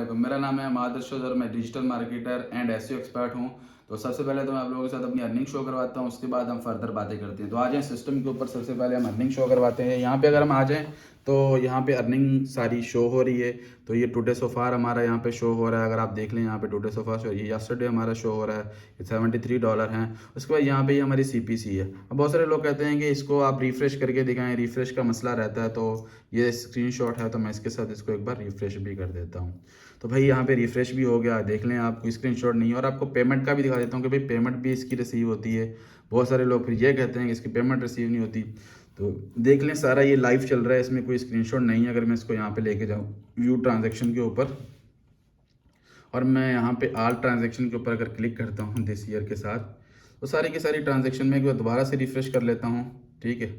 वालेकुम। मेरा नाम है अमाद अरशद और मैं digital marketer and SEO expert हूं। तो सबसे पहले तो मैं आप लोगों के साथ अपनी अर्निंग शो करवाता हूं, उसके बाद हम फर्दर बातें करते हैं। तो आ जाएं सिस्टम के ऊपर। सबसे पहले हम अर्निंग शो करवाते हैं। यहाँ पे अगर हम आ जाएं तो यहाँ पे अर्निंग सारी शो हो रही है। तो ये टुडे सो फार हमारा यहाँ पे शो हो रहा है। अगर आप देख लें यहाँ पे टुडे सो फार शो, ये यस्टरडे हमारा शो हो रहा है, ये $73 हैं। उसके बाद यहाँ पे ये हमारी सीपीसी है। अब बहुत सारे लोग कहते हैं कि इसको आप रिफ्रेश करके दिखाएं, रिफ्रेश का मसला रहता है। तो ये स्क्रीनशॉट है, तो मैं इसके साथ इसको एक बार रिफ्रेश भी कर देता हूँ। तो भाई यहाँ पे रिफ्रेश भी हो गया, देख लें। आपको स्क्रीनशॉट नहीं है, और आपको पेमेंट का भी दिखा देता हूँ कि भाई पेमेंट भी इसकी रिसीव होती है। बहुत सारे लोग फिर ये कहते हैं कि इसकी पेमेंट रिसीव नहीं होती। तो देख लें, सारा ये लाइव चल रहा है, इसमें कोई स्क्रीनशॉट नहीं है। अगर मैं इसको यहाँ पे लेके जाऊँ व्यू ट्रांजैक्शन के ऊपर, और मैं यहाँ पे आल ट्रांजैक्शन के ऊपर अगर क्लिक करता हूँ दिस ईयर के साथ, तो सारी की सारी ट्रांजैक्शन में एक बार दोबारा से रिफ्रेश कर लेता हूँ। ठीक है,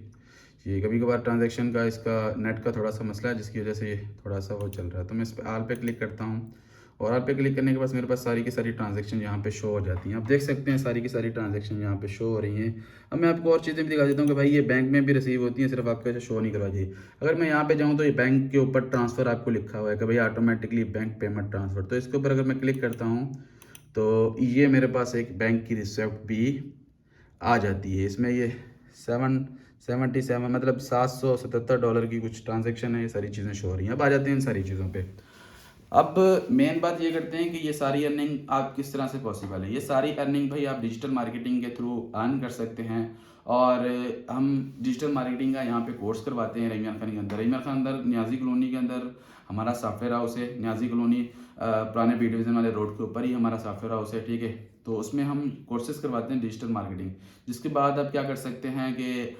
ये कभी कभार ट्रांजैक्शन का इसका नेट का थोड़ा सा मसला है, जिसकी वजह से ये थोड़ा सा वो चल रहा है। तो मैं इस पर आल पे क्लिक करता हूँ, और आल पे क्लिक करने के बाद मेरे पास सारी की सारी ट्रांजैक्शन यहाँ पे शो हो जाती हैं। आप देख सकते हैं सारी की सारी ट्रांजैक्शन यहाँ पे शो हो रही हैं। अब मैं आपको और चीज़ें भी दिखा देता हूँ कि भाई ये बैंक में भी रिसीव होती हैं, सिर्फ आपको ऐसे शो नहीं करवा चाहिए। अगर मैं यहाँ पे जाऊँ तो ये बैंक के ऊपर ट्रांसफ़र आपको लिखा हुआ है कि भाई ऑटोमेटिकली बैंक पेमेंट ट्रांसफ़र। तो इसके ऊपर अगर मैं क्लिक करता हूँ तो ये मेरे पास एक बैंक की रिसिप्ट भी आ जाती है। इसमें ये 777 मतलब $777 की कुछ ट्रांजैक्शन है, ये सारी चीज़ें शो हो रही हैं। अब आ जाते हैं इन सारी चीज़ों पे। अब मेन बात ये करते हैं कि ये सारी अर्निंग आप किस तरह से पॉसिबल है। ये सारी अर्निंग भाई आप डिजिटल मार्केटिंग के थ्रू अर्न कर सकते हैं। और हम डिजिटल मार्केटिंग का यहाँ पे कोर्स करवाते हैं रहीम यार खान के अंदर। रहीम यार खान अंदर न्याजी कॉलोनी के अंदर हमारा सॉफ्टवेयर हाउस है। न्याजी कॉलोनी पुराने बी डिवीज़न वाले रोड के ऊपर ही हमारा सॉफ्टवेयर हाउस है। ठीक है, तो उसमें हम कोर्सेज करवाते हैं डिजिटल मार्केटिंग, जिसके बाद आप क्या कर सकते हैं कि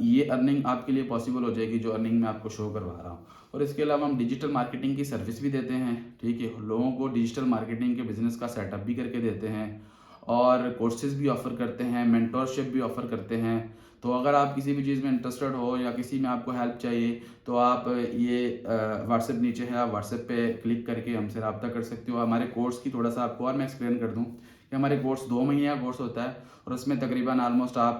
ये अर्निंग आपके लिए पॉसिबल हो जाएगी, जो अर्निंग मैं आपको शो करवा रहा हूँ। और इसके अलावा हम डिजिटल मार्केटिंग की सर्विस भी देते हैं। ठीक है, लोगों को डिजिटल मार्केटिंग के बिज़नेस का सेटअप भी करके देते हैं, और कोर्सेज भी ऑफ़र करते हैं, मेंटोरशिप भी ऑफ़र करते हैं। तो अगर आप किसी भी चीज़ में इंटरेस्टेड हो या किसी में आपको हेल्प चाहिए, तो आप ये व्हाट्सएप नीचे है, आप व्हाट्सएप पे क्लिक करके हमसे रब्ता कर सकते हो। हमारे कोर्स की थोड़ा सा आपको और मैं एक्सप्लेन कर दूँ कि हमारे कोर्स 2 महीने का कोर्स होता है, और उसमें तकरीबन ऑलमोस्ट आप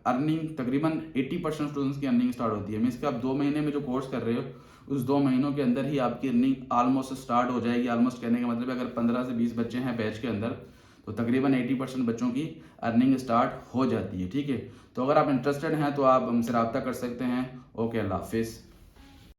अर्निंग तकरीबन 80% स्टूडेंट्स की अर्निंग स्टार्ट होती है। मीन्स कि आप 2 महीने में जो कोर्स कर रहे हो, उस 2 महीनों के अंदर ही आपकी अर्निंग ऑलमोस्ट स्टार्ट हो जाएगी। ऑलमोस्ट कहने का मतलब है, अगर 15 से 20 बच्चे हैं बैच के अंदर, तो तकरीबन 80% बच्चों की अर्निंग स्टार्ट हो जाती है। ठीक है, तो अगर आप इंटरेस्टेड हैं तो आप हमसे रब्ता कर सकते हैं। ओके, अल्लाह हाफिज़।